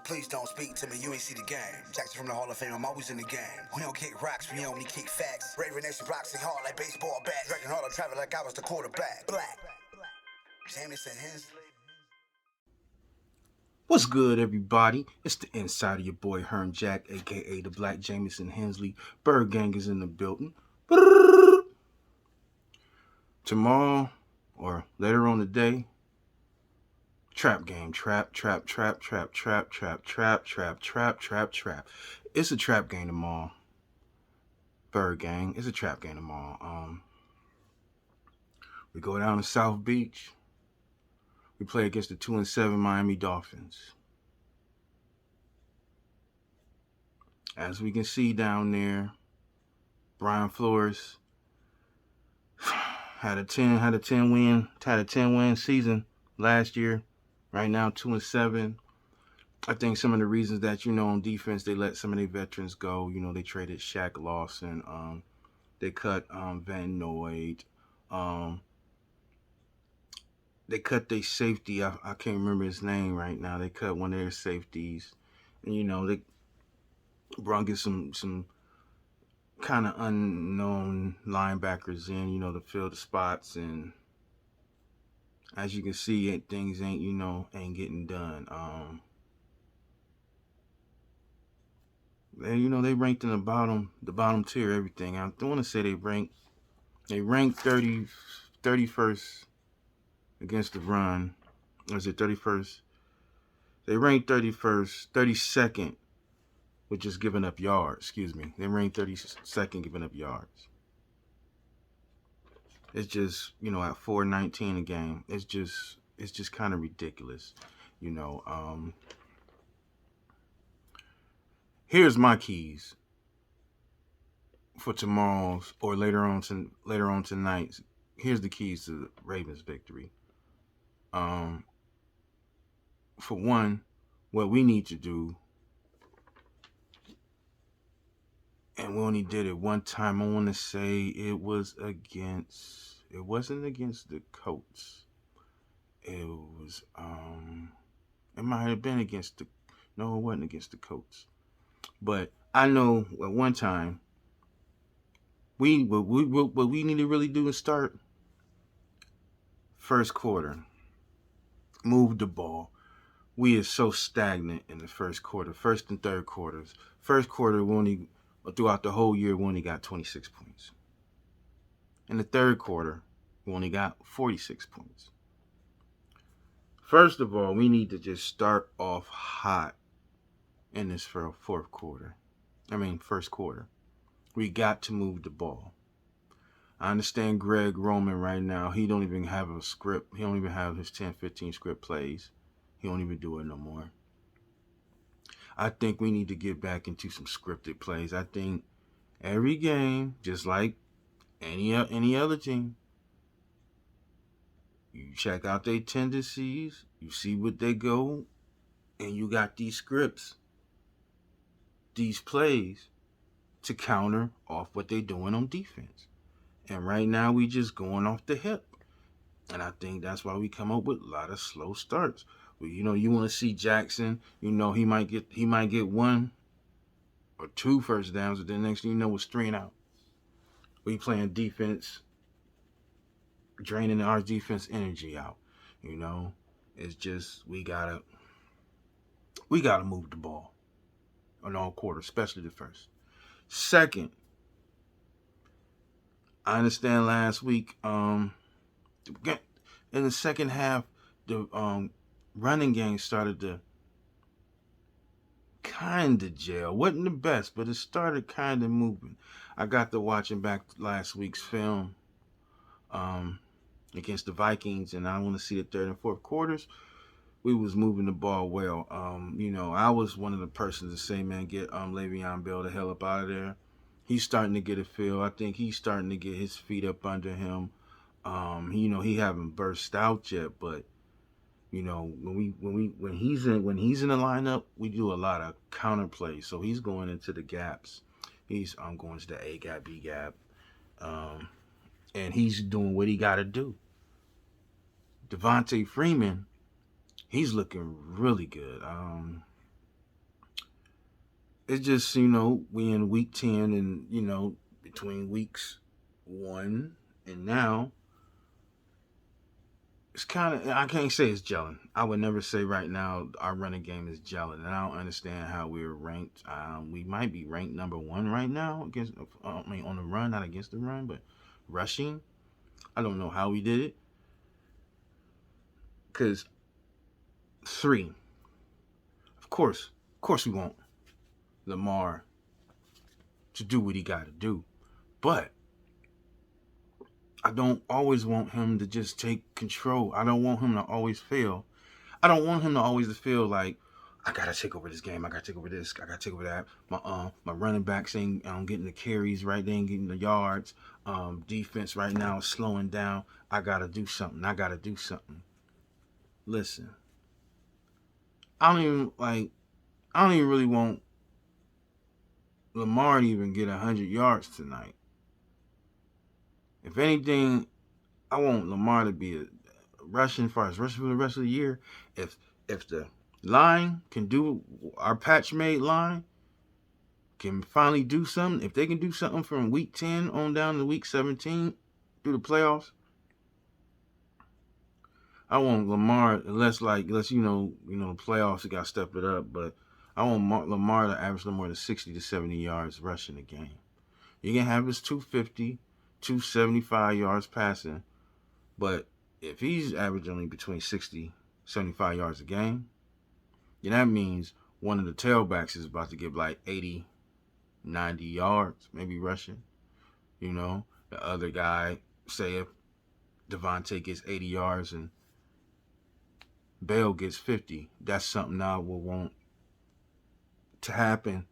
Please don't speak to me, you ain't see the game. Jackson from the Hall of Fame, I'm always in the game. We don't kick rocks, we only kick facts. Raven Nation blocks it hard like baseball bats. Dragging hard, I travel like I was the quarterback. Black. Jamison Hensley. What's good, everybody? It's the inside of your boy Hearn Jack, aka the Black Jamison Hensley. Bird Gang is in the building. Tomorrow or later on today, trap game. Trap. It's a trap game tomorrow. Bird Gang. It's a trap game tomorrow. We go down to South Beach. We play against the 2-7 Miami Dolphins. As we can see down there, Brian Flores had a 10 win season last year. Right now 2-7. I think some of the reasons that on defense they let some of their veterans go. They traded Shaq Lawson. They cut Van Noy. They cut their safety. I can't remember his name right now. They cut one of their safeties. And they brought in some kind of unknown linebackers in, to fill the spots. And as you can see, things ain't getting done. They ranked in the bottom tier, everything. I don't want to say they ranked 31st against the run. Or is it 31st? They ranked 31st, 32nd with just giving up yards. Excuse me. They ranked 32nd giving up yards. It's just, at 419 a game, it's just kind of ridiculous. Here's my keys for tomorrow's or later on tonight. Here's the keys to the Ravens victory. For one, what we need to do, and we only did it one time. I want to say it wasn't against the Colts. It might have been against it wasn't against the Colts. But I know at one time, what we need to really do is start first quarter, move the ball. We are so stagnant in the first quarter, first and third quarters. First quarter, throughout the whole year, we only got 26 points. In the third quarter, we only got 46 points. First of all, we need to just start off hot in this first quarter. We got to move the ball. I understand Greg Roman right now. He don't even have a script. He don't even have his 10-15 script plays. He don't even do it no more. I think we need to get back into some scripted plays. I think every game, just like any other team, you check out their tendencies, you see what they go, and you got these scripts, these plays to counter off what they're doing on defense. And right now we just going off the hip. And I think that's why we come up with a lot of slow starts. But you want to see Jackson, he might get one or two first downs, but then next thing you know it's 3 and out. We playing defense, draining our defense energy out. It's just we gotta move the ball on all quarters, especially the first. Second, I understand last week, in the second half, the running game started to kind of gel. Wasn't the best, but it started kind of moving. I got to watching back last week's film against the Vikings, and I want to see the third and fourth quarters. We was moving the ball well. I was one of the persons to say, man, get Le'Veon Bell the hell up out of there. He's starting to get a feel. I think he's starting to get his feet up under him. He haven't burst out yet, but when he's in the lineup, we do a lot of counter plays. So he's going into the gaps. He's going to the A gap, B gap, and he's doing what he got to do. Devontae Freeman, he's looking really good. It's just, we in week 10 and, between weeks 1 and now, it's kind of, I can't say it's gelling. I would never say right now our running game is gelling. And I don't understand how we're ranked. We might be ranked number 1 right now against, on the run, not against the run, but rushing. I don't know how we did it. Because 3, of course we want Lamar to do what he got to do. But I don't always want him to just take control. I don't want him to always fail. I don't want him to always feel like I gotta take over this game. I gotta take over this. I gotta take over that. My running backs ain't getting the carries right. They ain't getting the yards. Defense right now is slowing down. I gotta do something. I gotta do something. Listen, I don't even like. I don't even really want Lamar to even get 100 yards tonight. If anything, I want Lamar to be a rushing for the rest of the year. If the line can do, our patch made line can finally do something, if they can do something from week 10 on down to week 17 through the playoffs, I want Lamar, unless the playoffs, it got to step it up, but I want Lamar to average no more than 60 to 70 yards rushing a game. You can have his 250, 275 yards passing, but if he's averaging only between 60, 75 yards a game, then that means one of the tailbacks is about to get like 80, 90 yards, maybe rushing. The other guy, say if Devontae gets 80 yards and Bell gets 50, that's something I will want to happen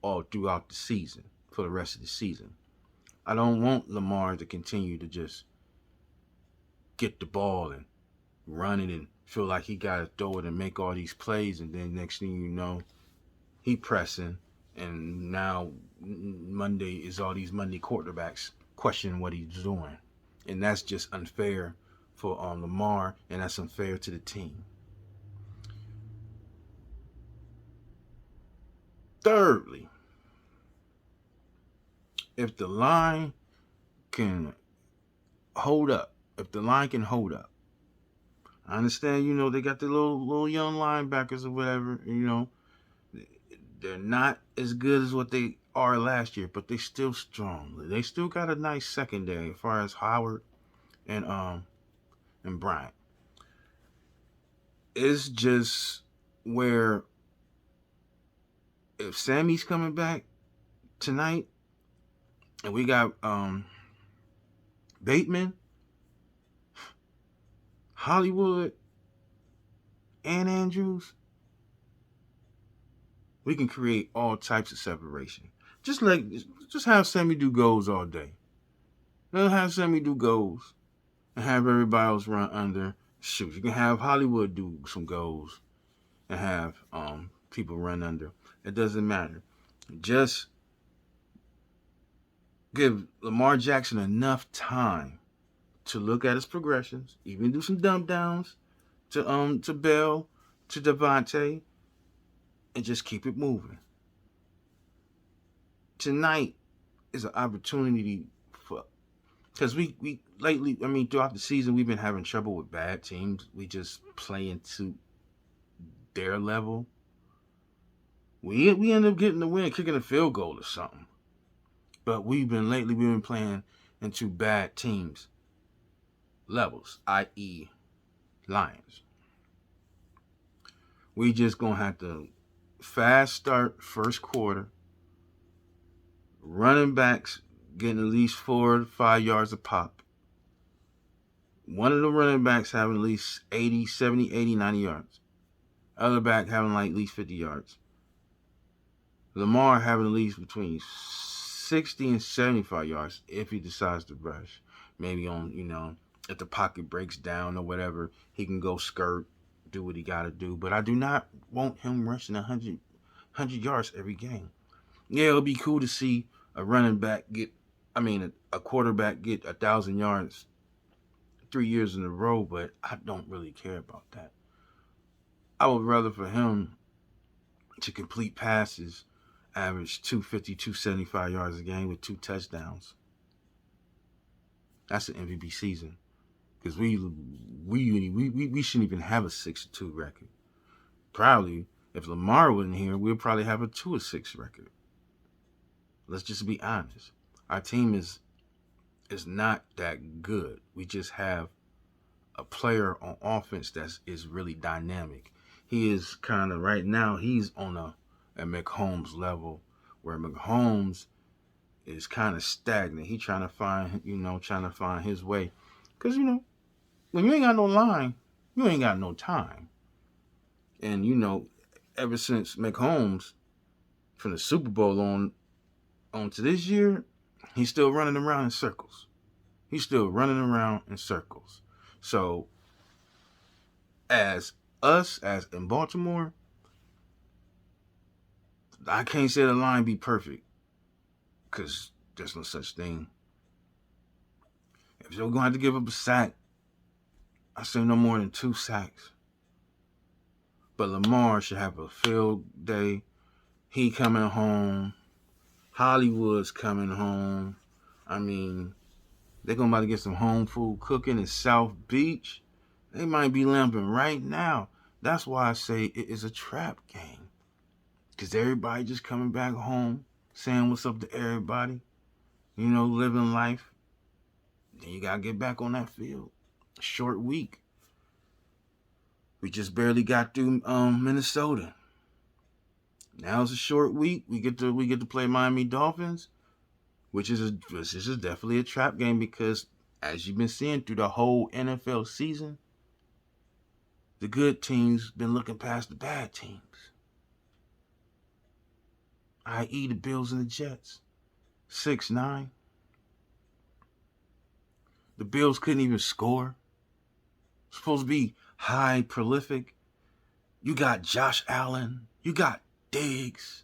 all throughout the season, for the rest of the season. I don't want Lamar to continue to just get the ball and run it and feel like he got to throw it and make all these plays, and then next thing you know, he pressing, and now Monday is all these Monday quarterbacks questioning what he's doing. And that's just unfair for Lamar, and that's unfair to the team. Thirdly, if the line can hold up, I understand, they got the little young linebackers or whatever, they're not as good as what they are last year, but they still strong. They still got a nice secondary as far as Howard and Bryant. It's just where if Sammy's coming back tonight and we got Bateman, Hollywood, and Andrews, we can create all types of separation. Just have Sammy do goals all day. Let have Sammy do goals and have everybody else run under. Shoot, you can have Hollywood do some goals and have people run under. It doesn't matter. Just give Lamar Jackson enough time to look at his progressions, even do some dump downs to Bell, to Devontae, and just keep it moving. Tonight is an opportunity for, because we lately, throughout the season, we've been having trouble with bad teams. We just play into their level. We end up getting the win, kicking a field goal or something. But we've been playing into bad teams levels, i.e. Lions. We just gonna have to fast start first quarter. Running backs getting at least 4 to 5 yards a pop. One of the running backs having at least 80, 70, 80, 90 yards. Other back having like at least 50 yards. Lamar having at least between 60 and 75 yards if he decides to rush. Maybe if the pocket breaks down or whatever, he can go skirt, do what he got to do. But I do not want him rushing 100 yards every game. Yeah, it'll be cool to see a quarterback get 1,000 yards 3 years in a row, but I don't really care about that. I would rather for him to complete passes averaged 250, 275 yards a game with 2 touchdowns. That's an MVP season. Because we shouldn't even have a 6-2 record. Probably, if Lamar wasn't here, we'd probably have a 2-6 record. Let's just be honest. Our team is not that good. We just have a player on offense that is really dynamic. He is kind of right now. He's on a McCombs level, where McCombs is kind of stagnant. He trying to find his way, because when you ain't got no line, you ain't got no time. And ever since McCombs from the Super Bowl on to this year, he's still running around in circles. He's still running around in circles. So, as in Baltimore, I can't say the line be perfect, because there's no such thing. If you're going to have to give up a sack, I say no more than 2 sacks. But Lamar should have a field day. He coming home. Hollywood's coming home. I mean, they're going to about to get some home food cooking in South Beach. They might be lamping right now. That's why I say it is a trap game. Because everybody just coming back home, saying what's up to everybody, living life. Then you got to get back on that field. Short week. We just barely got through Minnesota. Now it's a short week. We get to play Miami Dolphins, which is definitely a trap game, because as you've been seeing through the whole NFL season, the good teams been looking past the bad teams, i.e. the Bills and the Jets. 6-9. The Bills couldn't even score. Supposed to be high prolific. You got Josh Allen. You got Diggs.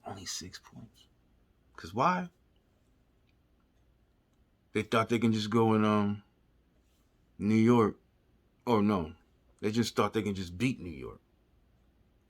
Only 6 points. Because why? They thought they can just go in New York. Or no. They just thought they can just beat New York.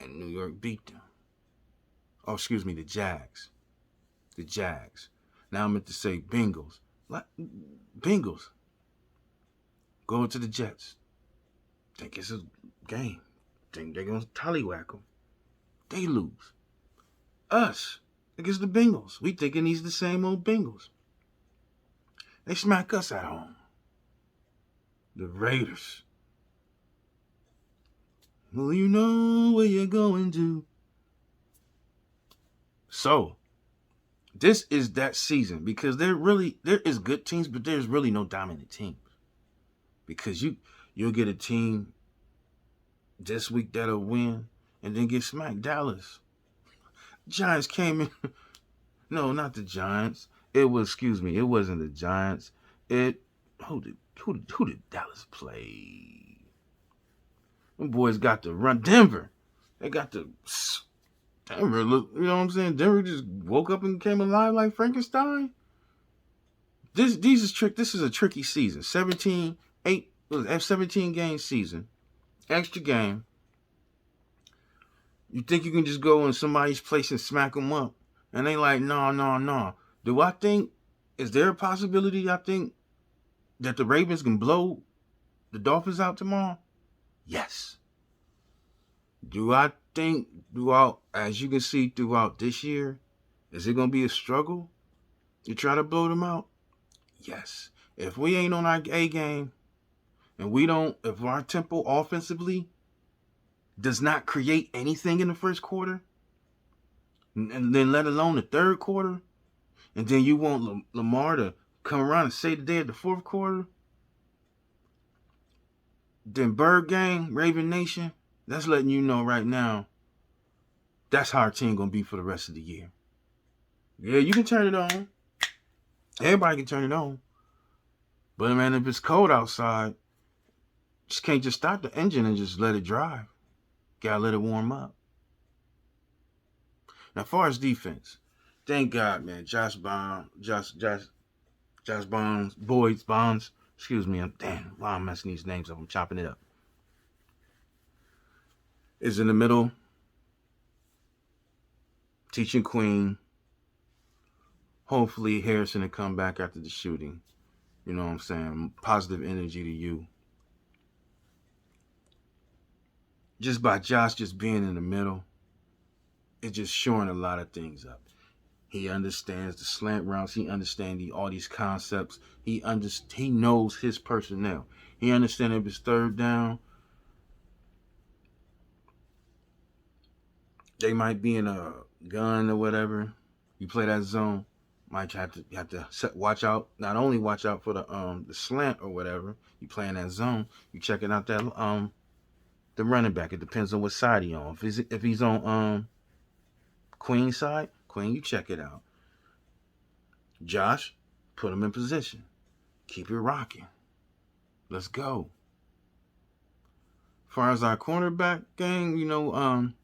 And New York beat them. Oh, excuse me, the Jags. The Jags. Now I meant to say Bengals. Bengals. Going to the Jets. Think it's a game. Think they're going to tollywhack them. They lose. Us against the Bengals. We thinking these the same old Bengals. They smack us at home. The Raiders. Well, you know where you're going to. So, this is that season, because there is good teams, but there's really no dominant teams. Because you'll get a team this week that'll win and then get smacked. Dallas. Giants came in. No, not the Giants. It wasn't the Giants. Who did Dallas play? Them boys got to run. Denver. They got to Denver. Look, you know what I'm saying? Denver just woke up and came alive like Frankenstein. This is a tricky season. 17 game season. Extra game. You think you can just go in somebody's place and smack them up? And they like, no. Is there a possibility, I think, that the Ravens can blow the Dolphins out tomorrow? Yes. Do I think as you can see throughout this year, is it going to be a struggle to try to blow them out? Yes. If we ain't on our A game, and if our tempo offensively does not create anything in the first quarter, and then let alone the third quarter, and then you want Lamar to come around and save the day at the fourth quarter, then Bird Gang, Raven Nation, that's letting you know right now, that's how our team going to be for the rest of the year. Yeah, you can turn it on. Everybody can turn it on. But, man, if it's cold outside, just can't just start the engine and just let it drive. Got to let it warm up. Now, as far as defense, thank God, man, Josh Bonds, excuse me, why I'm messing these names up, I'm chopping it up, is in the middle teaching Queen. Hopefully Harrison will come back after the shooting. You know what I'm saying? Positive energy to you. Just by Josh just being in the middle, it's just showing a lot of things up. He understands the slant routes. He understands all these concepts. He knows his personnel. He understands if it's third down, they might be in a gun or whatever. You play that zone, might have to watch out. Not only watch out for the slant or whatever. You playing that zone. You checking out that the running back. It depends on what side he's on. If he's on Queen side, Queen, you check it out. Josh, put him in position. Keep it rocking. Let's go. As far as our cornerback gang,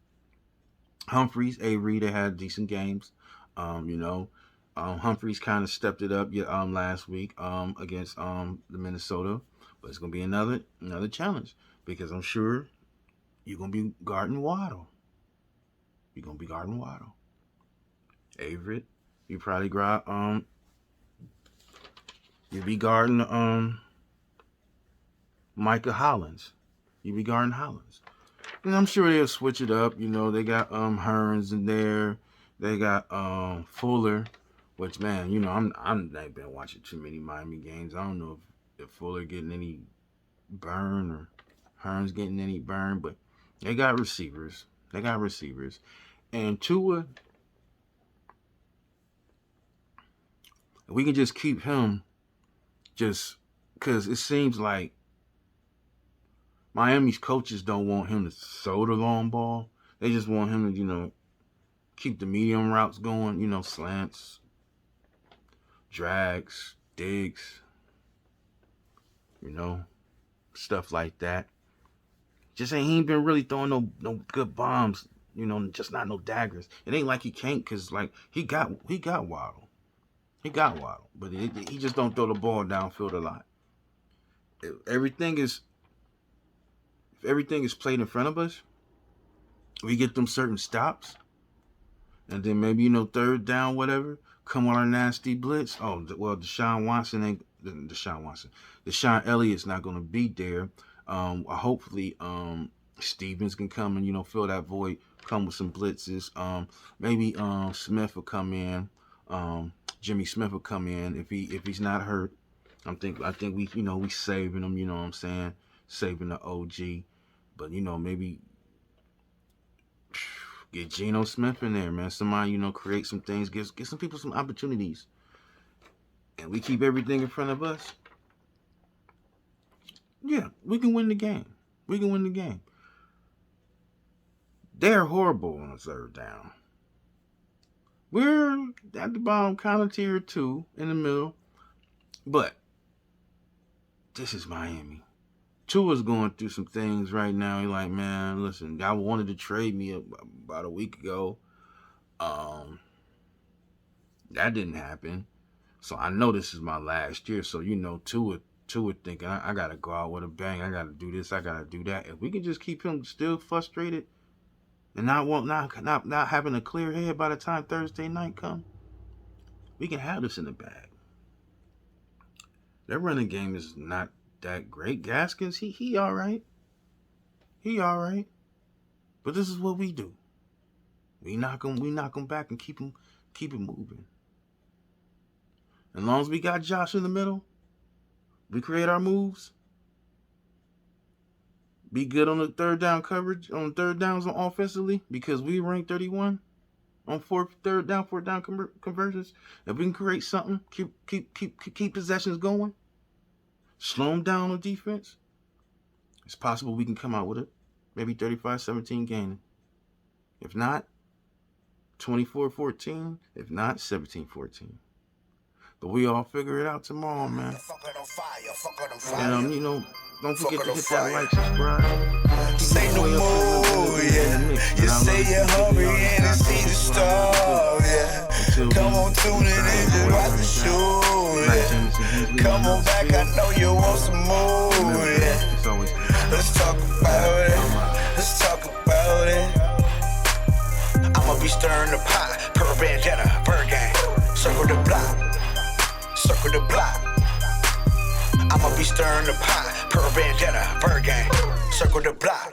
Humphreys, Avery, they had decent games. Humphreys kind of stepped it up last week against the Minnesota, but it's gonna be another challenge because I'm sure you're gonna be guarding Waddle. Avery, you probably you'll be guarding Micah Hollins. You'll be guarding Hollins. And I'm sure they'll switch it up. They got Hearns in there. They got Fuller, which man, I've been watching too many Miami games. I don't know if Fuller getting any burn or Hearns getting any burn, but they got receivers. And Tua, we can just keep him just because it seems like Miami's coaches don't want him to throw the long ball. They just want him to, keep the medium routes going, slants, drags, digs, stuff like that. Just he ain't been really throwing no good bombs, just not no daggers. It ain't like he can't, cause like he got Waddle. But he just don't throw the ball downfield a lot. If everything is played in front of us, we get them certain stops, and then maybe third down, whatever, come on a nasty blitz. Oh well, Deshaun Elliott's not gonna be there. Hopefully Stevens can come and think that void, come with some blitzes. Maybe Smith will come in. Jimmy Smith will come in if he's not hurt. I think we we saving him. You know what I'm saying? Saving the OG, but maybe get Geno Smith in there, man. Somebody create some things, give some people some opportunities, and we keep everything in front of us. Yeah, we can win the game. They're horrible on a third down. We're at the bottom, kind of tier 2 in the middle. But this is Miami. Tua's going through some things right now. He's like, man, listen, y'all wanted to trade me about a week ago. That didn't happen. So I know this is my last year. So, Tua thinking, I got to go out with a bang. I got to do this. I got to do that. If we can just keep him still frustrated and not having a clear head by the time Thursday night come, we can have this in the bag. Their running game is not that great. Gaskins, he all right. But this is what we do. We knock him back and keep it moving. As long as we got Josh in the middle, we create our moves. Be good on the third down coverage, on third downs on offensively, because we rank 31 on fourth down conversions. If we can create something, keep possessions going, slow them down on defense, it's possible we can come out with it. Maybe 35-17 gaining. If not, 24-14. If not, 17-14. But we all figure it out tomorrow, man. And don't forget to hit that like, subscribe. Say no more, yeah. You say you're hungry and I see the star, yeah. Come on, tune in and just watch the show, yeah. Come on back, I know you want some more, yeah. Let's talk about it. I'ma be stirring the pot. Purple bandana, bird gang. Circle the block, circle the block. I'ma be stirring the pot. Purple bandana, bird gang. Circle the block.